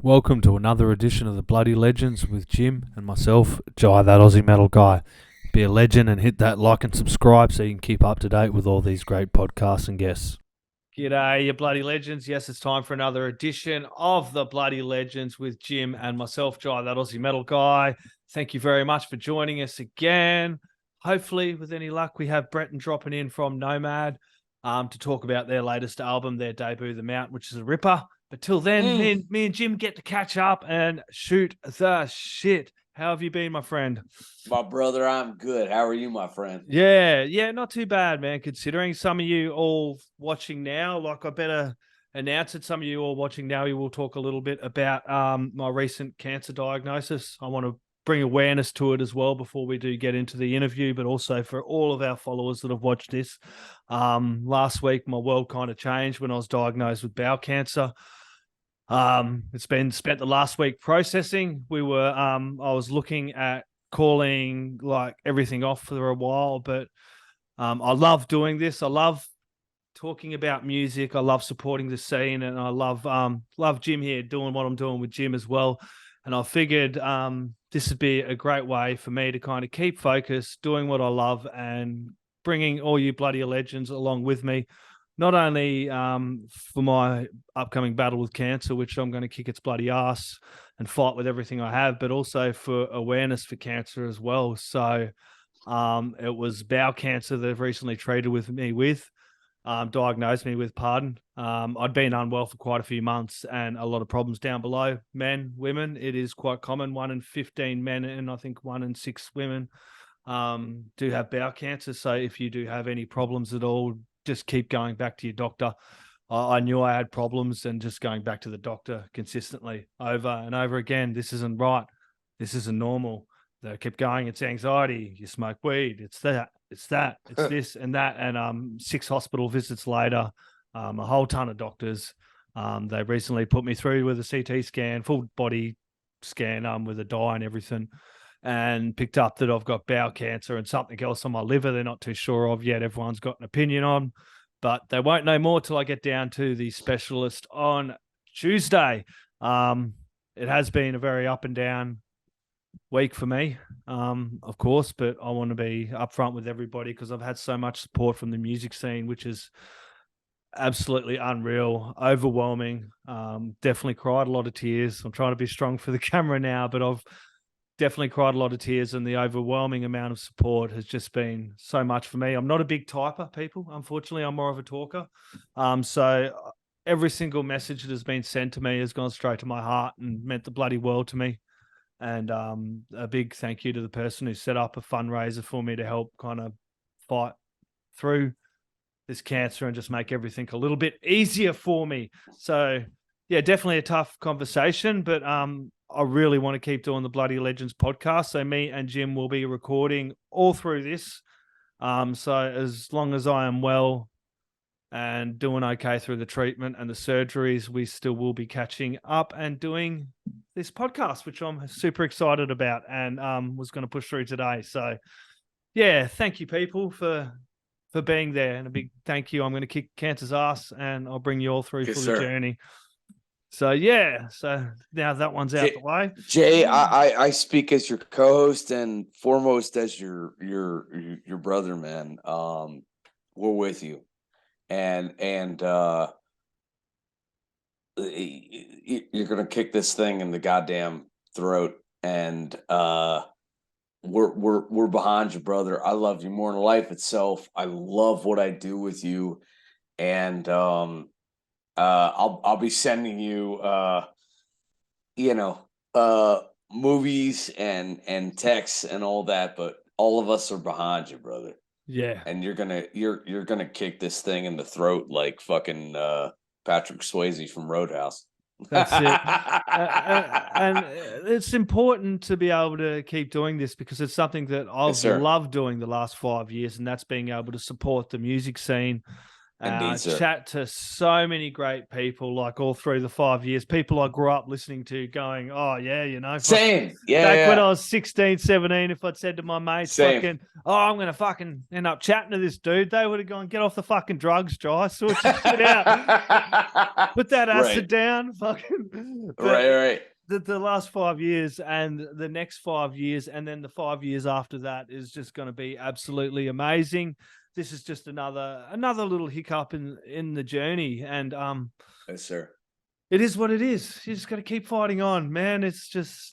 Welcome to another edition of the Bloody Legends with Jim and myself, Jai, that Aussie metal guy. Be a legend and hit that like and subscribe so you can keep up to date with all these great podcasts and guests. G'day, you Bloody Legends. Yes, it's time for another edition of the Bloody Legends with Jim and myself, Jai, that Aussie metal guy. Thank you very much for joining us again. Hopefully, with any luck, we have Bretton dropping in from Nomad to talk about their latest album, their debut, The Mount, which is a ripper. But till then, me and Jim get to catch up and shoot the shit. How have you been, my friend? My brother, I'm good. How are you, my friend? Yeah, not too bad, man. Considering some of you all watching now, like I better announce it. Some of you all watching now, we will talk a little bit about my recent cancer diagnosis. I want to bring awareness to it as well before we do get into the interview, but also for all of our followers that have watched this. Last week, my world kind of changed when I was diagnosed with bowel cancer. It's been spent the last week processing. I was looking at calling like everything off for a while, but I love doing this. I love talking about music. I love supporting the scene, and I love Jim here doing what I'm doing with Jim as well. And I figured this would be a great way for me to kind of keep focused, doing what I love, and bringing all you bloody legends along with me. Not only for my upcoming battle with cancer, which I'm going to kick its bloody ass and fight with everything I have, but also for awareness for cancer as well. So it was bowel cancer that they've recently treated diagnosed me with, I'd been unwell for quite a few months and a lot of problems down below. Men, women, it is quite common. 1 in 15 men and I think 1 in 6 women do have bowel cancer. So if you do have any problems at all, just keep going back to your doctor. I knew I had problems and just going back to the doctor consistently over and over again. This isn't right. This isn't normal. They kept going. It's anxiety. You smoke weed. It's this and that. And 6 hospital visits later, a whole ton of doctors. They recently put me through with a CT scan, full body scan with a dye and everything, and picked up that I've got bowel cancer and something else on my liver they're not too sure of yet. Everyone's got an opinion on, but they won't know more till I get down to the specialist on Tuesday. It has been a very up and down week for me, of course, but I want to be upfront with everybody because I've had so much support from the music scene, which is absolutely unreal, overwhelming. Definitely cried a lot of tears. I'm trying to be strong for the camera now, but I've definitely cried a lot of tears, and the overwhelming amount of support has just been so much for me. I'm not a big typer, people. Unfortunately, I'm more of a talker. So every single message that has been sent to me has gone straight to my heart and meant the bloody world to me. And a big thank you to the person who set up a fundraiser for me to help kind of fight through this cancer and just make everything a little bit easier for me. So yeah, definitely a tough conversation, but I really want to keep doing the Bloody Legends podcast. So me and Jim will be recording all through this. So as long as I am well and doing okay through the treatment and the surgeries, we still will be catching up and doing this podcast, which I'm super excited about and was going to push through today. So yeah, thank you people for being there, and a big thank you. I'm going to kick cancer's ass and I'll bring you all through the journey. So yeah, so now that one's out the way. Jay, I speak as your co-host and foremost as your brother, man. We're with you, and you're gonna kick this thing in the goddamn throat, and we're behind you, brother. I love you more than life itself. I love what I do with you, and I'll be sending you movies and texts and all that, but all of us are behind you, brother. Yeah. And you're gonna kick this thing in the throat like fucking Patrick Swayze from Roadhouse. That's it. And it's important to be able to keep doing this because it's something that I've loved doing the last 5 years, and that's being able to support the music scene Indeed, sir. Chat to so many great people, like all through the 5 years, people I grew up listening to going, oh yeah, you know, Same. Yeah. back when yeah. I was 16, 17, if I'd said to my mates, Same. fucking, oh, I'm going to fucking end up chatting to this dude, they would have gone, get off the fucking drugs, Jai, sort your shit out. Put that acid down, fucking. Right. The last 5 years and the next 5 years and then the 5 years after that is just going to be absolutely amazing. This is just another little hiccup in the journey, and yes, sir. it is what it is. You just got to keep fighting on, man. It's just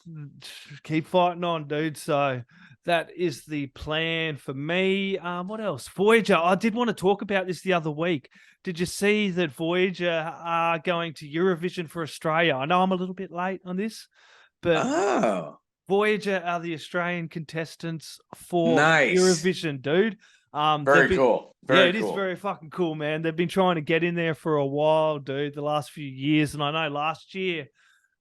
keep fighting on, dude. So that is the plan for me. What else? Voyager. I did want to talk about this the other week. Did you see that Voyager are going to Eurovision for Australia? I know I'm a little bit late on this, but Voyager are the Australian contestants for Eurovision, dude. Very cool. It is very fucking cool, man. They've been trying to get in there for a while, dude, the last few years. And I know last year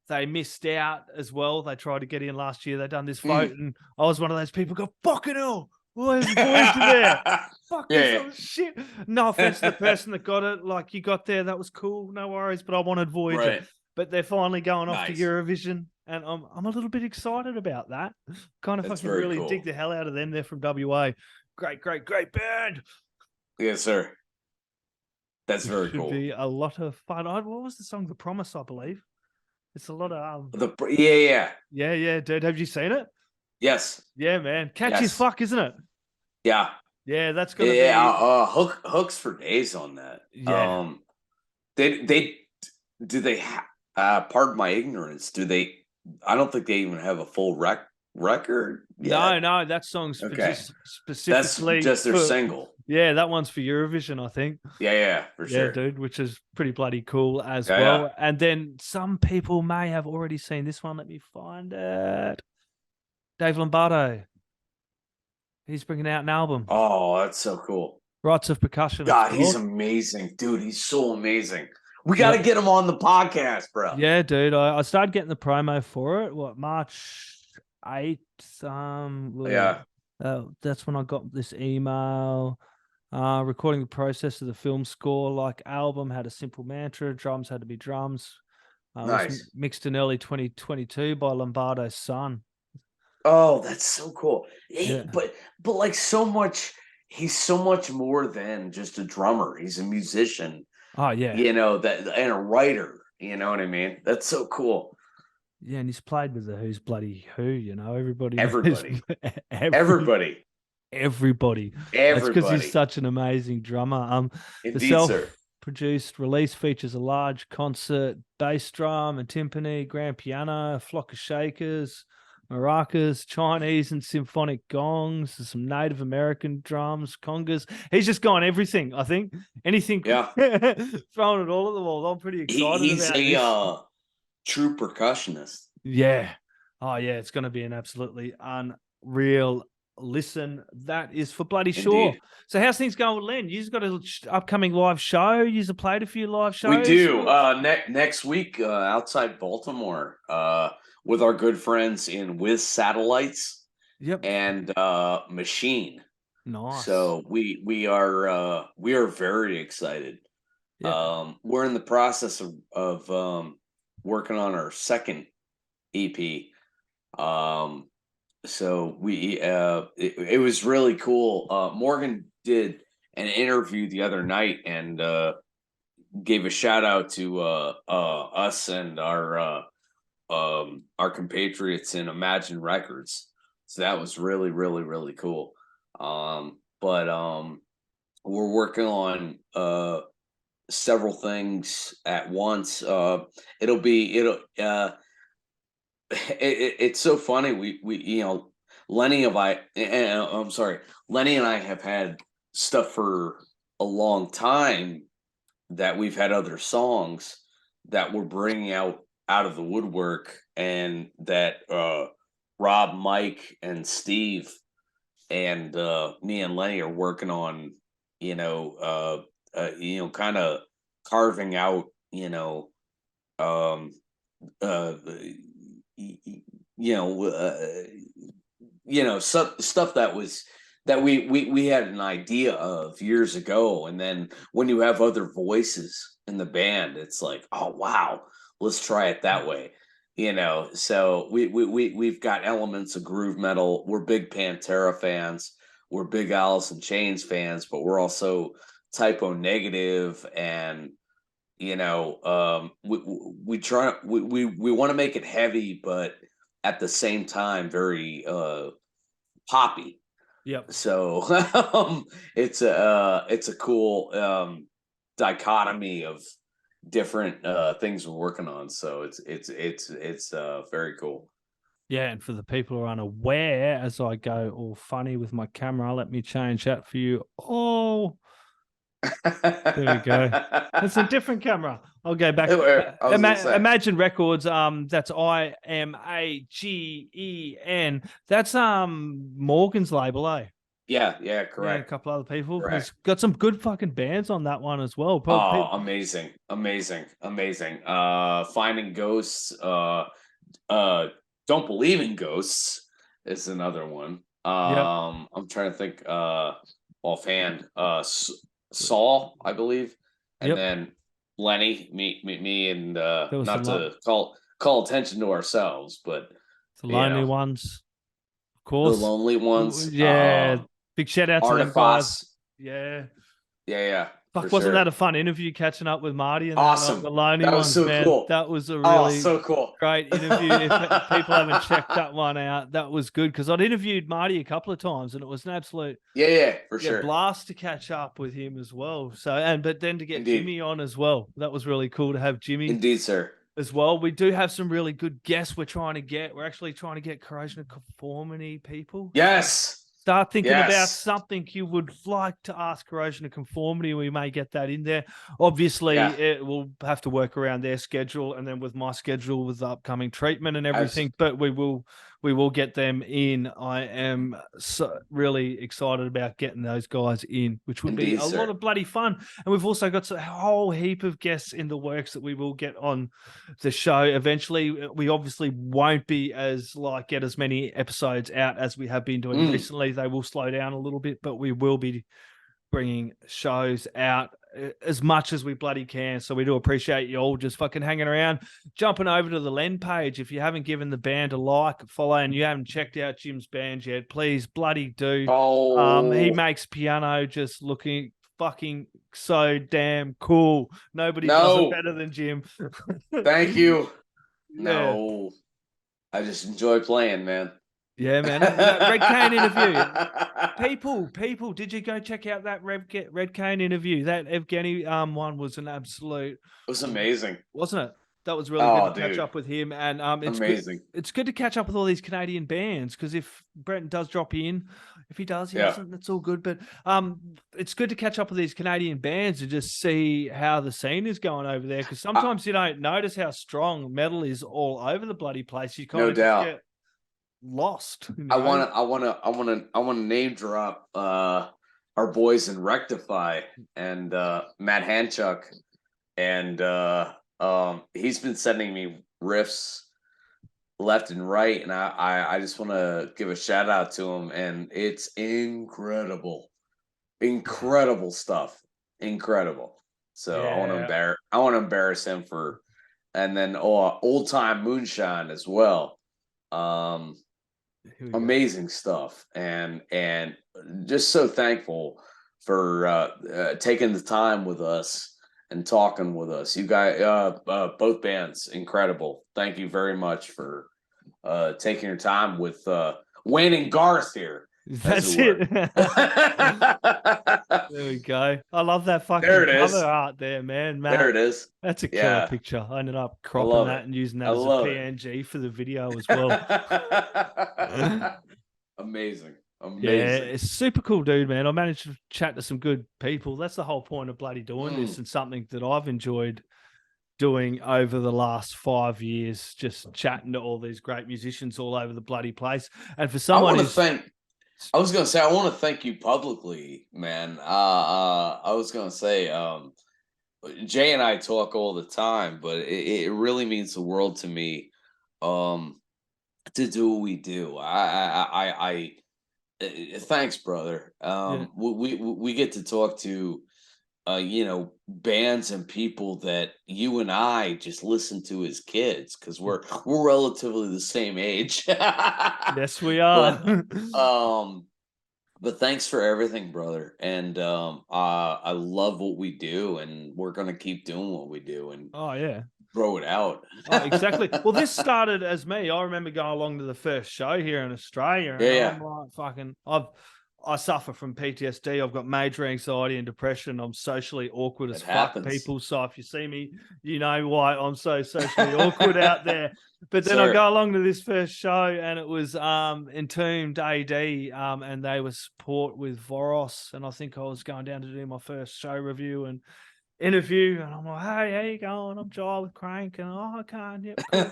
they missed out as well. They tried to get in last year. They done this vote, and I was one of those people go, fucking hell, why is Voyager there? Fuck this shit. No offense to the person that got it. Like, you got there, that was cool, no worries, but I wanted Voyager. Right. But they're finally going off to Eurovision, and I'm a little bit excited about that. Kind of fucking really dig the hell out of them. They're from WA. Great band. Yes, sir. That's very cool. Should be a lot of fun. What was the song? The Promise, I believe. It's a lot of Yeah, dude. Have you seen it? Yes. Yeah, man. Catchy as fuck, isn't it? Yeah. Yeah, that's gonna be hooks for days on that. Yeah. Pardon my ignorance. I don't think they even have a full record. No, that song's specifically that's just their single. Yeah, that one's for Eurovision, I think. Yeah, for sure. Yeah, dude, which is pretty bloody cool as well. Yeah. And then some people may have already seen this one. Let me find it. Dave Lombardo. He's bringing out an album. Oh, that's so cool. Rites of Percussion. God, he's amazing. Dude, he's so amazing. We got to get him on the podcast, bro. Yeah, dude. I started getting the promo for it. March 8th? That's when I got this email. Recording the process of the film score, like album, had a simple mantra. Drums had to be drums. Nice. Mixed in early 2022 by Lombardo's son. Oh, that's so cool. But like so much, he's so much more than just a drummer. He's a musician. Oh yeah. You know, and a writer. You know what I mean? That's so cool. Yeah, and he's played with the Who's Bloody Who, you know, everybody. Everybody. That's because he's such an amazing drummer. Indeed, the self-produced release features a large concert bass drum and timpani, grand piano, a flock of shakers, maracas, Chinese and symphonic gongs, some Native American drums, congas. He's just gone everything, I think. Anything. Yeah. Throwing it all at the wall. I'm pretty excited he's about a true percussionist. Yeah. Oh, yeah. It's going to be an absolutely unreal listen. That is for bloody sure. Indeed. So how's things going with Len? You've got an upcoming live show. You've played a few live shows. We do. Next week outside Baltimore with our good friends in With Satellites and Machine. Nice. So we are very excited. Yeah. We're in the process of working on our second EP. So it was really cool. Morgan did an interview the other night and gave a shout out to us and our compatriots in Imagine Records. So that was really, really, really cool. But we're working on several things at once. It's so funny. We Lenny and I have had stuff for a long time that we've had other songs that we're bringing out of the woodwork, and that Rob, Mike, and Steve and me and Lenny are working on, kind of carving out, stuff that was that we had an idea of years ago, and then when you have other voices in the band, it's like, oh wow, let's try it that way, you know. So we've got elements of groove metal. We're big Pantera fans. We're big Alice in Chains fans, but we're also Typo Negative, and we try we want to make it heavy, but at the same time very poppy. Yep. So it's a cool dichotomy of different things we're working on. So it's very cool. Yeah, and for the people who are unaware, as I go all funny with my camera, let me change that for you. Oh, there we go. It's a different camera. I'll go back. Imagine Records. That's IMAGEN. That's Morgan's label, eh? Yeah, correct. Yeah, a couple other people. Correct. It's got some good fucking bands on that one as well. Amazing. Finding Ghosts. Don't Believe in Ghosts is another one. I'm trying to think offhand. Saul, I believe, and then Lenny, me, and not to call attention to ourselves, but the Lonely Ones, of course, the Lonely Ones. Yeah, big shout out to them guys. Yeah. Fuck, wasn't that a fun interview catching up with Marty and awesome? The Lonely That Ones, was so man. cool. That was a really so cool, great interview. If people haven't checked that one out, that was good because I'd interviewed Marty a couple of times and it was an absolute for sure blast to catch up with him as well. So but then to get Indeed. Jimmy on as well, that was really cool to have Jimmy. Indeed, sir. As well, we do have some really good guests. We're actually trying to get Corrosion of Conformity people. Yes. Start thinking about something you would like to ask Corrosion of Conformity. We may get that in there. Obviously, it will have to work around their schedule, and then with my schedule with the upcoming treatment and everything. But we will get them in. I am really excited about getting those guys in, which would be a lot of bloody fun. And we've also got a whole heap of guests in the works that we will get on the show eventually. We obviously won't be get as many episodes out as we have been doing recently. They will slow down a little bit, but we will be bringing shows out as much as we bloody can. So we do appreciate you all just fucking hanging around, jumping over to the Len page. If you haven't given the band a like, follow, and you haven't checked out Jim's band yet, please bloody do. He makes piano just looking fucking so damn cool. Nobody does it better than Jim. Thank you. No, I just enjoy playing, man. Yeah, man. That Red Cane interview. People, did you go check out that Red Cane interview? That Evgeny one was an absolute. It was amazing, wasn't it? That was really good to catch up with him, and it's amazing. It's good to catch up with all these Canadian bands because if Bretton does drop in, if he does, he doesn't. That's all good. But it's good to catch up with these Canadian bands and just see how the scene is going over there because sometimes you don't notice how strong metal is all over the bloody place. You kind of get lost. You know? I want to name drop our boys in Rectify and Matt Hanchuk, and he's been sending me riffs left and right, and I just want to give a shout out to him, and it's incredible stuff, incredible. So I want to embarrass him for, and then Old Time Moonshine as well. Amazing stuff, and just so thankful for taking the time with us and talking with us. You guys, both bands, incredible. Thank you very much for taking your time with Wayne and Garth here. That's it. There we go. I love that fucking cover art there, man. Matt, there it is. That's a killer picture. I ended up cropping that and using that as a PNG for the video as well. Amazing. Yeah, it's super cool, dude, man. I managed to chat to some good people. That's the whole point of bloody doing this, and something that I've enjoyed doing over the wlast 5 years, just chatting to all these great musicians all over the bloody place. And for someone I was gonna say I want to thank you publicly, man. I was gonna say Jay and I talk all the time, but it really means the world to me to do what we do. Thanks, brother. Yeah. We get to talk to bands and people that you and I just listened to as kids because we're relatively the same age. Yes, we are. But um, but thanks for everything, brother. And I love what we do, and we're gonna keep doing what we do and Oh yeah. grow it out. Oh, exactly. Well, this started as me. I remember going along to the first show here in Australia, and Yeah, I'm like, fucking, I suffer from PTSD. I've got major anxiety and depression. I'm socially awkward as it fuck, happens. people. So if you see me, you know why I'm so socially awkward out there. But then I Sir. go along to this first show, and it was Entombed AD, and they were support with Voros, and I think I was going down to do my first show review and interview, and I'm like, hey, how you going? I'm Jai with Crank, and I can't. Yep, cool.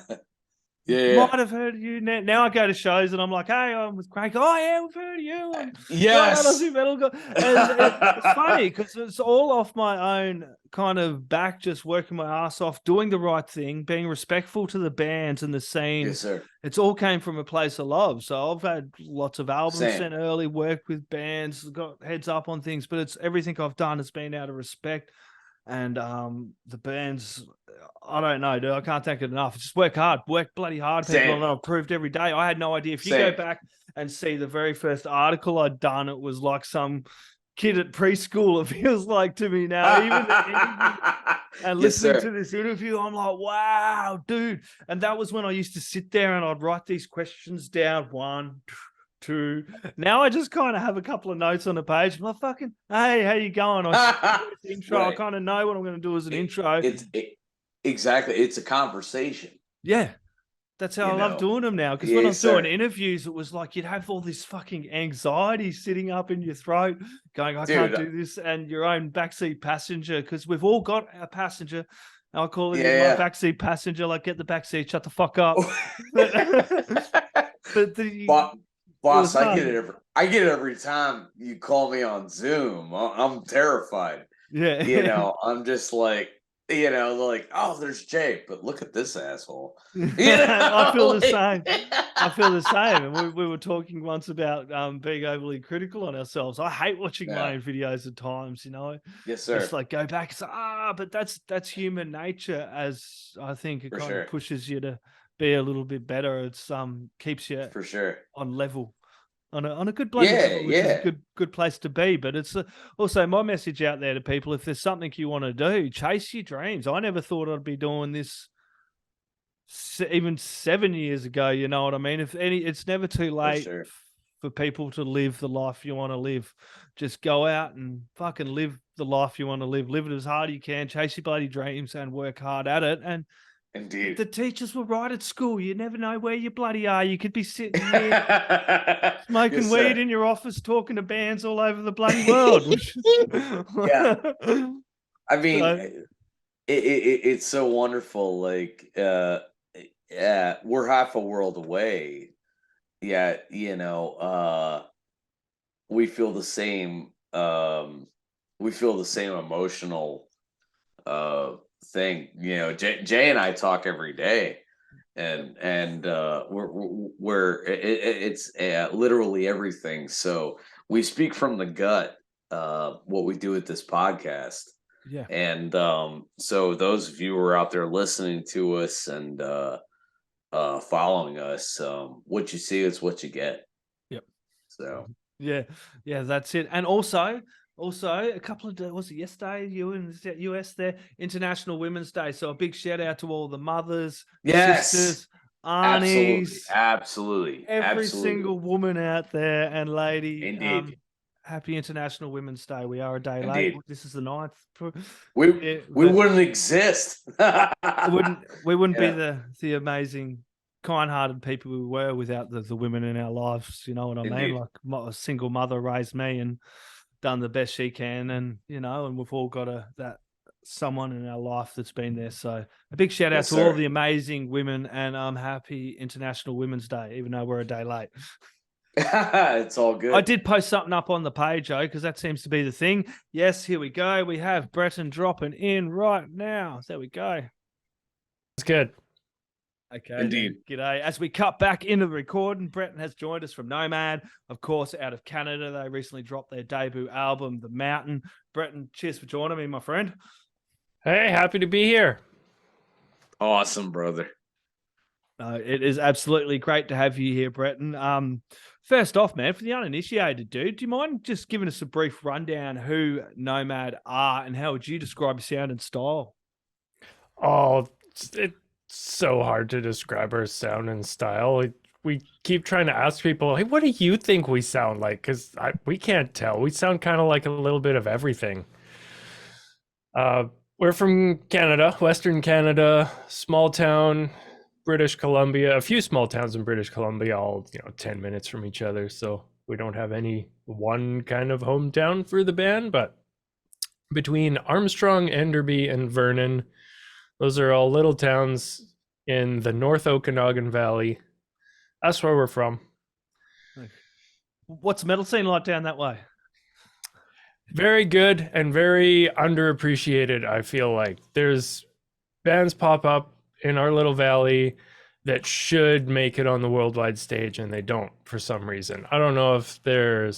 Yeah. Might have heard of you. Now I go to shows and I'm like, hey, I'm with Crank. Oh yeah, we've heard of you. And Yes. Aussie metal guy. And it's funny because it's all off my own kind of back, just working my ass off, doing the right thing, being respectful to the bands and the scene. Yes, sir. It's all came from a place of love. So I've had lots of albums Same. sent early, worked with bands, got heads up on things, but it's everything I've done has been out of respect. And the bands, I don't know, dude. I can't thank it enough. Just work hard, work bloody hard, people. Same. And I've proved every day. I had no idea. If you Same. go back and see the very first article I'd done, it was like some kid at preschool. It feels like to me now. Even and listening to this interview, I'm like, wow, dude. And that was when I used to sit there and I'd write these questions down. 1, 2. Now I just kind of have a couple of notes on the page. I'm like, fucking, hey, how you going? Intro. Right. I kind of know what I'm going to do as an intro. Exactly. It's a conversation. Yeah. That's how I love doing them now. Because when I'm doing interviews, it was like you'd have all this fucking anxiety sitting up in your throat, going, I can't do this, and your own backseat passenger, because we've all got a passenger. I call it my backseat passenger, like, get the backseat, shut the fuck up. Boss, I get it every time you call me on Zoom. I'm terrified. Yeah. I'm just like, like, oh, there's Jay, but look at this asshole. I feel the same. I feel the same. And we were talking once about being overly critical on ourselves. I hate watching my own videos at times, Yes, sir. Just like go back and say, but that's human nature, as I think it kind of pushes you to be a little bit better. It's keeps you for sure on level. On a good bloody level, which is a good place to be. But it's also my message out there to people: if there's something you want to do, chase your dreams. I never thought I'd be doing this even 7 years ago. You know what I mean? It's never too late for people to live the life you want to live. Just go out and fucking live the life you want to live. Live it as hard as you can. Chase your bloody dreams and work hard at it. And indeed, the teachers were right at school. You never know where you bloody are. You could be sitting there smoking weed in your office, talking to bands all over the bloody world. I mean, it's so wonderful. Like, we're half a world away. Yeah, we feel the same. We feel the same emotional thing. Jay and I talk every day, and it's literally everything. So we speak from the gut. What we do at this podcast. Yeah. And so those of you who are out there listening to us and following us, what you see is what you get. Yep. So yeah, that's it. And also a couple of days, was it yesterday? You in the US there, International Women's Day. So a big shout out to all the mothers, sisters, aunties, absolutely, every single woman out there and lady. Indeed. Happy International Women's Day. We are a day late. This is the 9th. We wouldn't exist. we wouldn't be the amazing, kind-hearted people we were without the women in our lives. You know what I mean? Like a single mother raised me and done the best she can, and and we've all got that someone in our life that's been there. So a big shout out to all the amazing women, and happy International Women's Day, even though we're a day late. It's all good. I did post something up on the page, though, because that seems to be the thing. Yes, here we go. We have Bretton dropping in right now. There we go. It's good. Okay, Indeed. then. G'day. As we cut back into the recording, Bretton has joined us from Nomad, of course, out of Canada. They recently dropped their debut album, The Mountain. Bretton, cheers for joining me, my friend. Hey, happy to be here. Awesome, brother. It is absolutely great to have you here, Bretton. First off, man, for the uninitiated dude, do you mind just giving us a brief rundown who Nomad are and how would you describe your sound and style? Oh, it's so hard to describe our sound and style. We keep trying to ask people, hey, what do you think we sound like? Because we can't tell. We sound kind of like a little bit of everything. We're from Canada, Western Canada, small town, British Columbia, a few small towns in British Columbia, all 10 minutes from each other. So we don't have any one kind of hometown for the band, but between Armstrong, Enderby, and Vernon, those are all little towns in the North Okanagan Valley. That's where we're from. What's the metal scene like down that way? Very good and very underappreciated, I feel like. There's bands pop up in our little valley that should make it on the worldwide stage, and they don't for some reason. I don't know if they're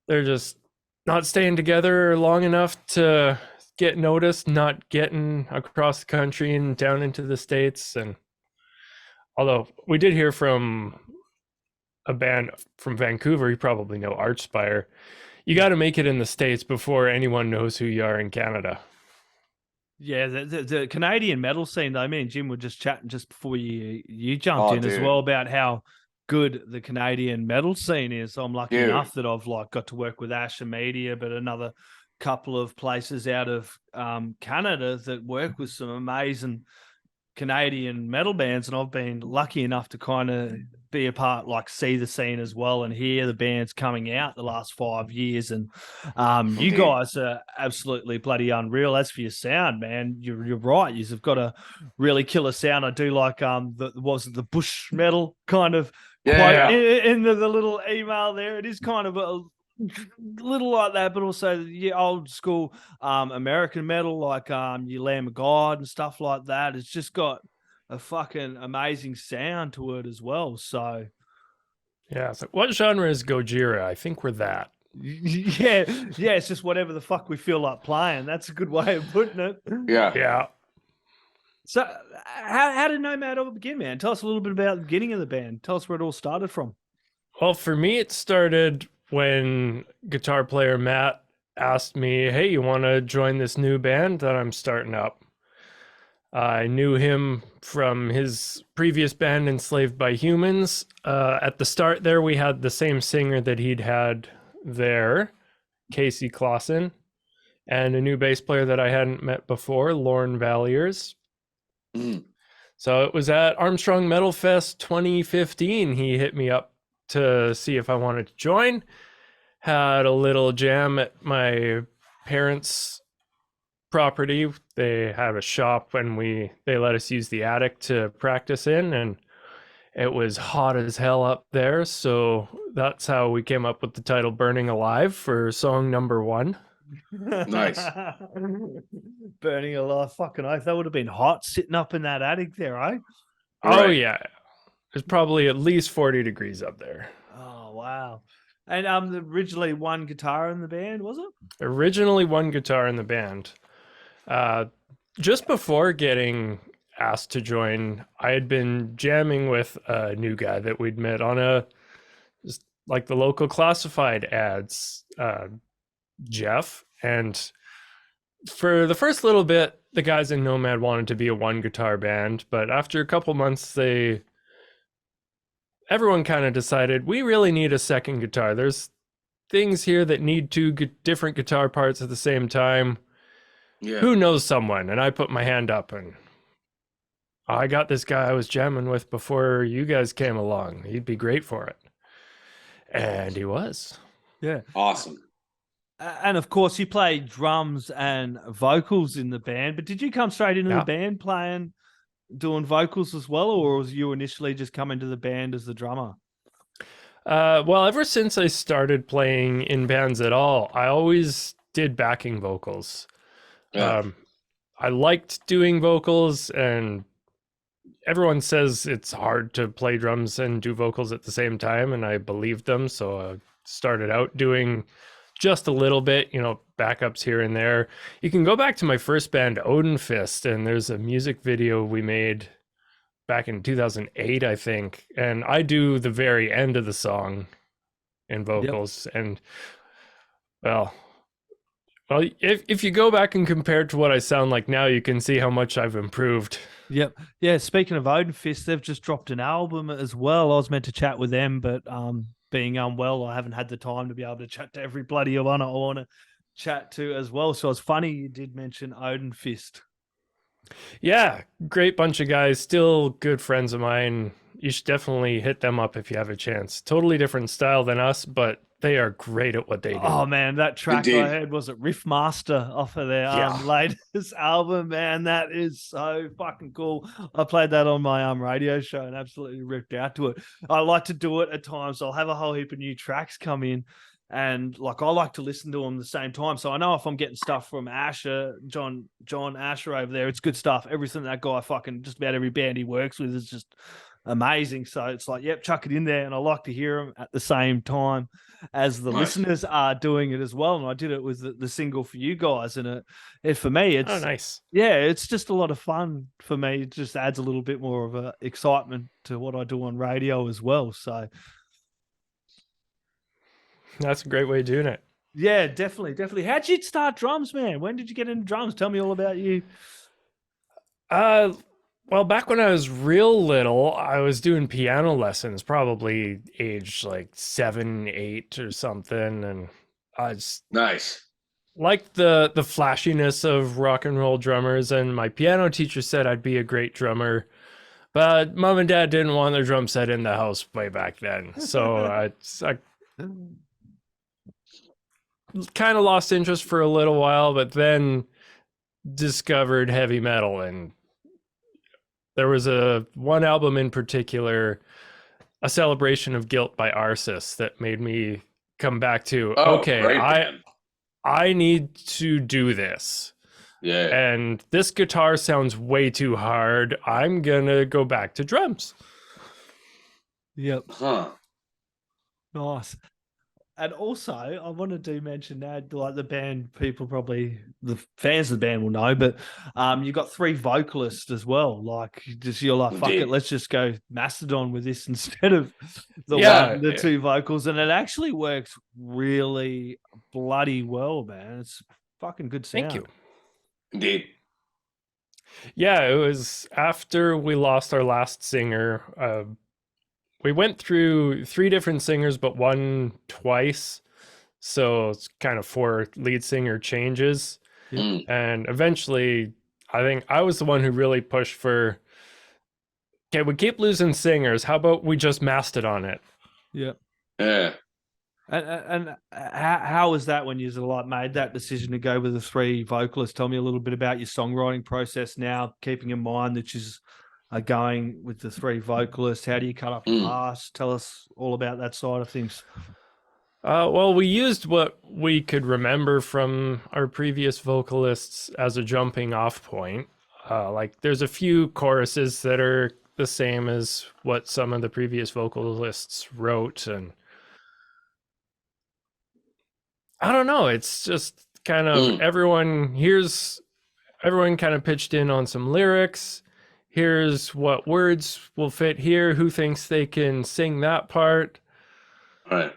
just not staying together long enough to get noticed, not getting across the country and down into the States. And although we did hear from a band from Vancouver, you probably know Archspire, you got to make it in the States before anyone knows who you are in Canada. Yeah, the Canadian metal scene, though, me and Jim were just chatting just before you jumped in as well about how good the Canadian metal scene is. So I'm lucky enough that I've got to work with Asher Media, but another couple of places out of Canada that work with some amazing Canadian metal bands, and I've been lucky enough to kind of be a part, see the scene as well and hear the bands coming out the last 5 years. And you guys are absolutely bloody unreal. As for your sound, man, you're right. You've got a really killer sound. I do like the bush metal kind of quote in the little email there. It is kind of a little like that, but also old school American metal, like your Lamb of God and stuff like that. It's just got a fucking amazing sound to it as well. So yeah, it's like, what genre is Gojira? I think we're that. yeah, it's just whatever the fuck we feel like playing. That's a good way of putting it. Yeah. So how did Nomad ever begin, man? Tell us a little bit about the beginning of the band. Tell us where it all started from. Well, for me, it started when guitar player Matt asked me, hey, you want to join this new band that I'm starting up? I knew him from his previous band, Enslaved by Humans. At the start there, we had the same singer that he'd had there, Casey Clausen, and a new bass player that I hadn't met before, Lauren Valiers. So it was at Armstrong Metal Fest 2015. He hit me up to see if I wanted to join. Had a little jam at my parents' property. They have a shop and they let us use the attic to practice in, and it was hot as hell up there. So that's how we came up with the title Burning Alive for song number 1. Nice. Burning Alive, fucking oath. That would have been hot sitting up in that attic there, eh? Oh, yeah. It's probably at least 40 degrees up there. Oh, wow. And originally one guitar in the band, was it? Originally one guitar in the band. Just before getting asked to join, I had been jamming with a new guy that we'd met on just like the local classified ads, Jeff. And for the first little bit, the guys in Nomad wanted to be a one guitar band, but after a couple months, everyone kind of decided we really need a second guitar. There's things here that need two different guitar parts at the same time. Yeah. Who knows someone? And I put my hand up and I got this guy I was jamming with before you guys came along. He'd be great for it. And he was. Yeah. Awesome. And of course, you play drums and vocals in the band, but did you come straight into the band doing vocals as well, or was you initially just come into the band as the drummer? Well, ever since I started playing in bands at all, I always did backing vocals. Yeah. I liked doing vocals, and everyone says it's hard to play drums and do vocals at the same time, and I believed them. So I started out doing just a little bit, backups here and there. You can go back to my first band, Odin Fist, and there's a music video we made back in 2008, I think. And I do the very end of the song in vocals. Yep. And well, if you go back and compare it to what I sound like now, you can see how much I've improved. Yep. Yeah. Speaking of Odin Fist, they've just dropped an album as well. I was meant to chat with them, but being unwell, I haven't had the time to be able to chat to every bloody one I want to chat to as well. So it's funny you did mention Odin Fist. Yeah, great bunch of guys, still good friends of mine. You should definitely hit them up if you have a chance. Totally different style than us, but they are great at what they do. Oh man, that track I heard was it Riff Master off of their latest album, man. That is so fucking cool. I played that on my radio show and absolutely ripped out to it. I like to do it at times. I'll have a whole heap of new tracks come in, and like I like to listen to them the same time. So I know if I'm getting stuff from Asher, John Asher over there, it's good stuff. Everything that guy fucking just about every band he works with is just amazing. So it's like, yep, chuck it in there, and I like to hear them at the same time as the listeners are doing it as well. And I did it with the single for you guys, and it for me, it's nice. Yeah, it's just a lot of fun for me. It just adds a little bit more of a excitement to what I do on radio as well. So that's a great way of doing it. Yeah, definitely. How'd you start drums, man? When did you get into drums? Tell me all about you. Well, back when I was real little, I was doing piano lessons, probably age like 7, 8 or something. And I just liked the flashiness of rock and roll drummers. And my piano teacher said I'd be a great drummer. But mom and dad didn't want their drum set in the house way back then. So I kind of lost interest for a little while, but then discovered heavy metal, and there was one album in particular, A Celebration of Guilt by Arsis, that made me come back to, I need to do this. Yeah. And this guitar sounds way too hard. I'm gonna go back to drums. Yep. Huh. Nice. And also, I wanted to mention that, like the band, people probably, the fans of the band will know, but you got 3 vocalists as well. Like, you're like, fuck it, let's just go Mastodon with this instead of the 2 vocals. And it actually works really bloody well, man. It's fucking good sound. Thank you. Indeed. Yeah, it was after we lost our last singer. We went through 3 different singers, but one twice. So it's kind of 4 lead singer changes. And eventually, I think I was the one who really pushed for, okay, we keep losing singers. How about we just Mastodon it? Yeah. Yeah. And how was that when you like made that decision to go with the 3 vocalists? Tell me a little bit about your songwriting process now, keeping in mind that you're going with the 3 vocalists. How do you cut up the parts? Tell us all about that side of things. Well, we used what we could remember from our previous vocalists as a jumping off point. Like there's a few choruses that are the same as what some of the previous vocalists wrote, and I don't know, it's just kind of everyone kind of pitched in on some lyrics. Here's what words will fit here. Who thinks they can sing that part? Right.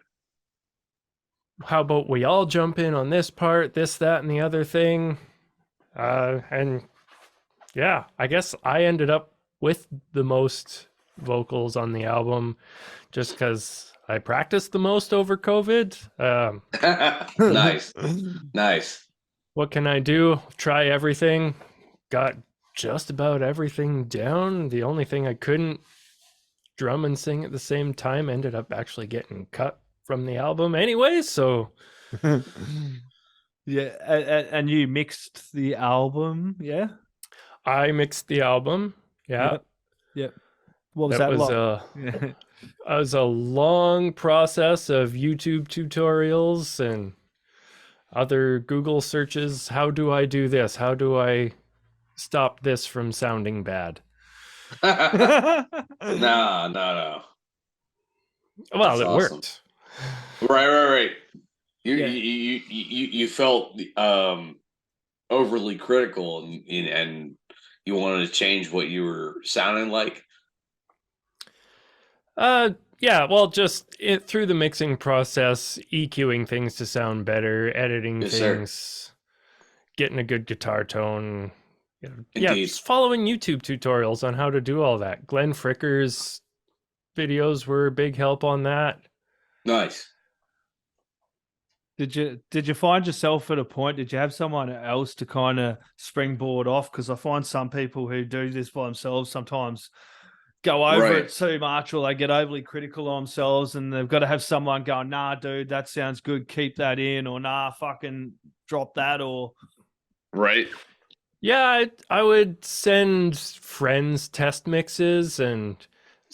How about we all jump in on this part, this, that, and the other thing? And yeah, I guess I ended up with the most vocals on the album just because I practiced the most over COVID. Nice. What can I do? Try everything. Got just about everything down. The only thing I couldn't drum and sing at the same time ended up actually getting cut from the album anyway, so yeah. And you mixed the album? Yeah, I mixed the album. Yep. What was that like? It was a long process of YouTube tutorials and other Google searches. How do I do this? How do I stop this from sounding bad? No, no. Well, That's it awesome. worked. Right. Yeah. You felt overly critical and you wanted to change what you were sounding like. Yeah, well, just through the mixing process, EQing things to sound better, editing Yes, sir. things, getting a good guitar tone. Yeah, Indeed. just following YouTube tutorials on how to do all that. Glenn Fricker's videos were a big help on that. Nice. Did you find yourself at a point? Did you have someone else to kind of springboard off? Because I find some people who do this by themselves sometimes go over it too much, or they get overly critical of themselves, and they've got to have someone going, "Nah, dude, that sounds good. Keep that in," or "Nah, fucking drop that," or right. Yeah, I would send friends test mixes, and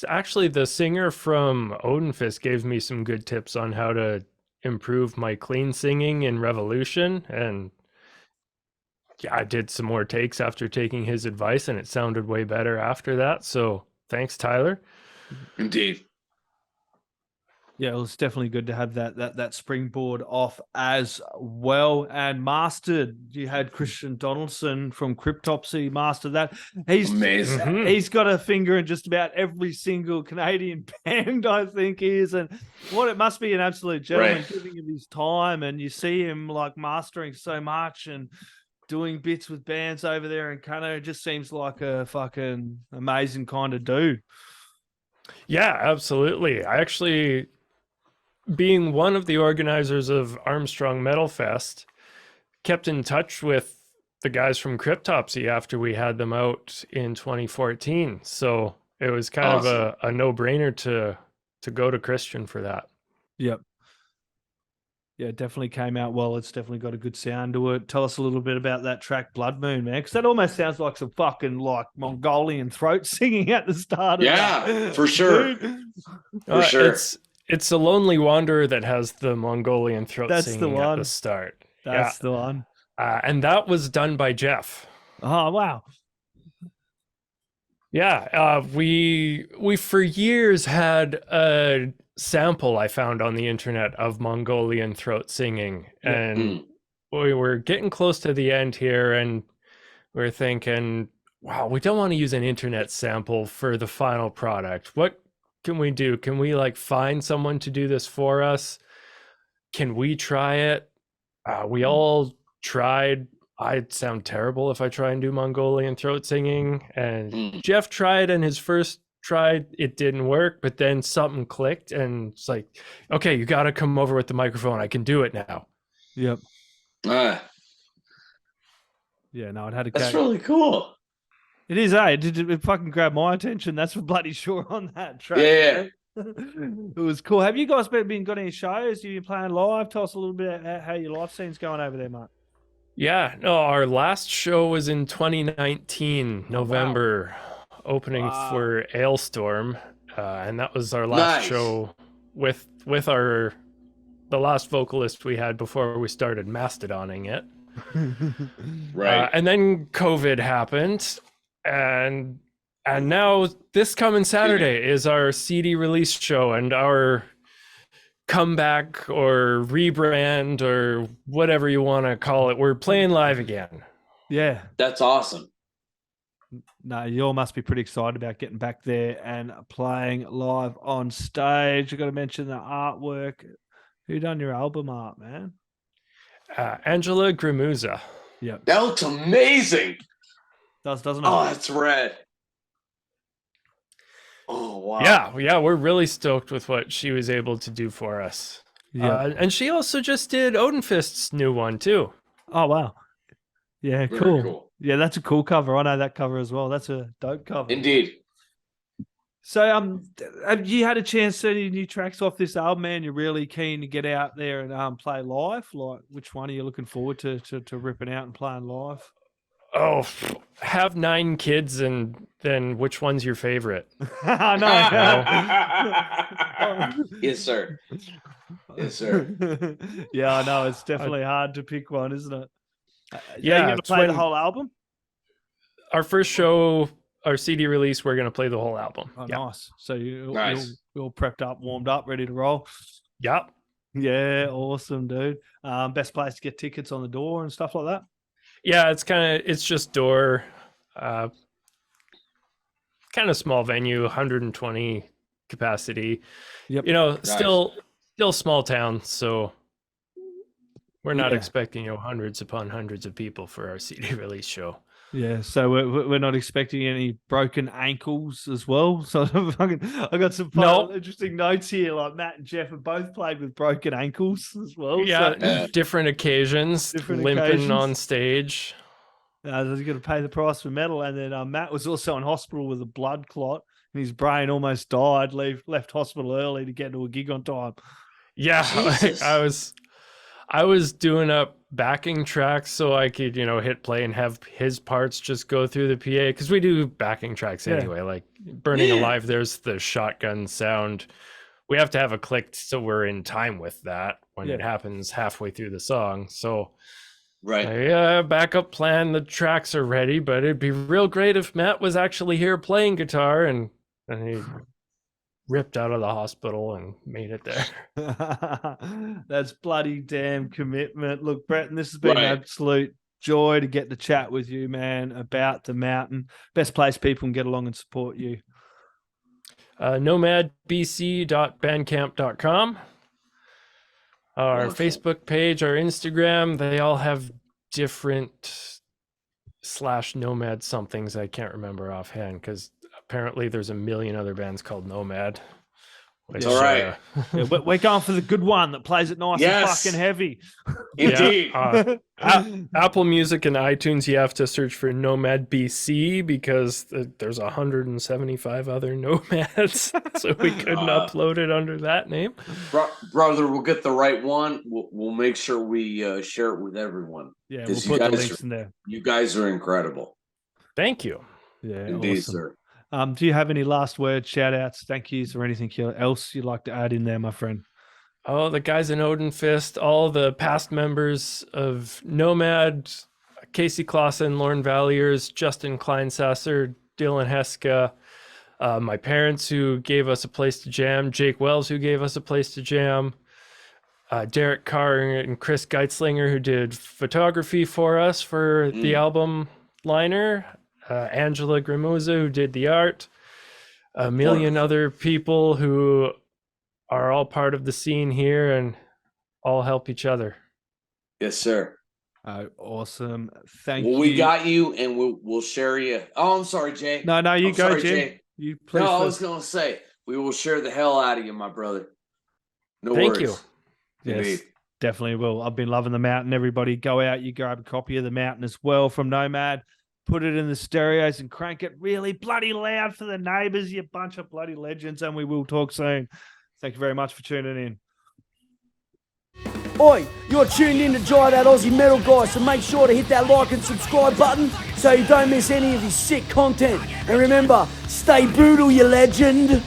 actually the singer from Odenfist gave me some good tips on how to improve my clean singing in Revolution, and yeah, I did some more takes after taking his advice, and it sounded way better after that. So thanks, Tyler. Indeed. Yeah, it was definitely good to have that springboard off as well. And mastered, you had Christian Donaldson from Cryptopsy master that. Amazing. He's got a finger in just about every single Canadian band, I think he is. And it must be an absolute gentleman, giving him his time. And you see him like mastering so much and doing bits with bands over there in Canada. It just seems like a fucking amazing kind of dude. Yeah, absolutely. I actually, being one of the organizers of Armstrong Metal Fest, kept in touch with the guys from Cryptopsy after we had them out in 2014. So it was kind of a no-brainer to go to Christian for that. Yep. Yeah, it definitely came out well. It's definitely got a good sound to it. Tell us a little bit about that track, Blood Moon, man, because that almost sounds like some fucking like Mongolian throat singing at the start. Yeah, for sure. For sure. It's a Lonely Wanderer that has the Mongolian throat singing at the start. That's the one. And that was done by Jeff. Oh, wow. Yeah, we for years had a sample I found on the internet of Mongolian throat singing, and we were getting close to the end here, and we're thinking, wow, we don't want to use an internet sample for the final product. What can we do? Can we like find someone to do this for us? Can we try it? We all tried. I'd sound terrible if I try and do Mongolian throat singing. And Jeff tried, and his first try, it didn't work, but then something clicked, and it's like, okay, you got to come over with the microphone. I can do it now. Yep. Yeah, no, it had a That's really cool. It is, eh? It fucking grabbed my attention. That's for bloody sure on that track. Yeah. It was cool. Have you guys been got any shows? Have you playing live? Tell us a little bit about how your live scene's going over there, mate. Yeah, no, our last show was in 2019, November, opening for Ailstorm, and that was our last show with the last vocalist we had before we started mastodoning it. Right. And then COVID happened, and now this coming Saturday is our CD release show and our comeback or rebrand or whatever you want to call it. We're playing live again. Yeah, that's awesome. No, you all must be pretty excited about getting back there and playing live on stage. You've got to mention the artwork. Who done your album art, man? Angela Grimuza. Yeah, that looks amazing. Doesn't it? Oh, that's red. Oh, wow. Yeah, we're really stoked with what she was able to do for us. Yeah, and she also just did Odenfist's new one too. Oh, wow. Yeah, cool. Yeah, that's a cool cover. I know that cover as well. That's a dope cover. Indeed. So, have you had a chance to any new tracks off this album, man? You're really keen to get out there and play live? Like, which one are you looking forward to ripping out and playing live? Oh, have 9 kids, and then which one's your favorite? I know. Yes, sir. Yes, sir. Yeah, I know. It's definitely hard to pick one, isn't it? Yeah, you gonna play the whole album? Our first show our CD release, we're going to play the whole album. Oh, Yeah. nice. So you're Nice. all prepped up, warmed up, ready to roll. Yep. Yeah, awesome, dude. Best place to get tickets on the door and stuff like that. Yeah, it's just door, kind of small venue, 120 capacity. Yep. You know, Nice. still small town, so we're not Yeah. expecting hundreds upon hundreds of people for our CD release show. Yeah, so we're not expecting any broken ankles as well. So I got some No. interesting notes here. Like Matt and Jeff have both played with broken ankles as well. Yeah, so, different occasions, Different limping occasions. on stage. you got to pay the price for metal. And then Matt was also in hospital with a blood clot, and his brain almost died. Left hospital early to get to a gig on time. Yeah, Jesus. I was doing up backing tracks so I could, hit play and have his parts just go through the PA, because we do backing tracks Yeah. anyway. Like Burning Yeah. Alive, there's the shotgun sound. We have to have a click so we're in time with that when it Yeah. happens halfway through the song. So Right. backup plan, the tracks are ready, but it'd be real great if Matt was actually here playing guitar, and he ripped out of the hospital and made it there. That's bloody damn commitment. Look, Bretton, this has been Right. an absolute joy to get to chat with you, man, about the mountain. Best place people can get along and support you. Nomadbc.bandcamp.com. Our Wonderful. Facebook page, our Instagram, they all have different /nomad somethings I can't remember offhand, because apparently there's a million other bands called Nomad. Which, All right. Yeah, we're going for the good one that plays it nice Yes. and fucking heavy. Indeed. Apple Music and iTunes, you have to search for Nomad BC, because there's 175 other Nomads, so we couldn't upload it under that name. Brother, we'll get the right one. We'll make sure we share it with everyone. Yeah, we'll 'Cause you put the guys links in there. You guys are incredible. Thank you. Yeah, Indeed, awesome. sir. Do you have any last words, shout outs, thank yous, or anything else you'd like to add in there, my friend? Oh, the guys in Odin Fist, all the past members of Nomad, Casey Clausen, Lauren Valiers, Justin Kleinsasser, Dylan Heska, my parents who gave us a place to jam, Jake Wells who gave us a place to jam, Derek Carr and Chris Geitzlinger who did photography for us for the album liner, Angela Grimoza who did the art, a million other people who are all part of the scene here and all help each other. Yes, sir. Awesome. Thank Well, you. we got you, and we'll share you. Oh, I'm sorry, Jay. No, you I'm go, sorry, Jim. Jay. You please. No, I was first. gonna say we will share the hell out of you, my brother. No Thank worries. you. Yes, Indeed. definitely will. I've been loving the mountain. Everybody go out, you grab a copy of the mountain as well from Nomad, put it in the stereos and crank it really bloody loud for the neighbors, you bunch of bloody legends, and we will talk soon. Thank you very much for tuning in. Oi, you're tuned in to Jai, that Aussie metal guy, so make sure to hit that like and subscribe button so you don't miss any of his sick content. And remember, stay brutal, you legend.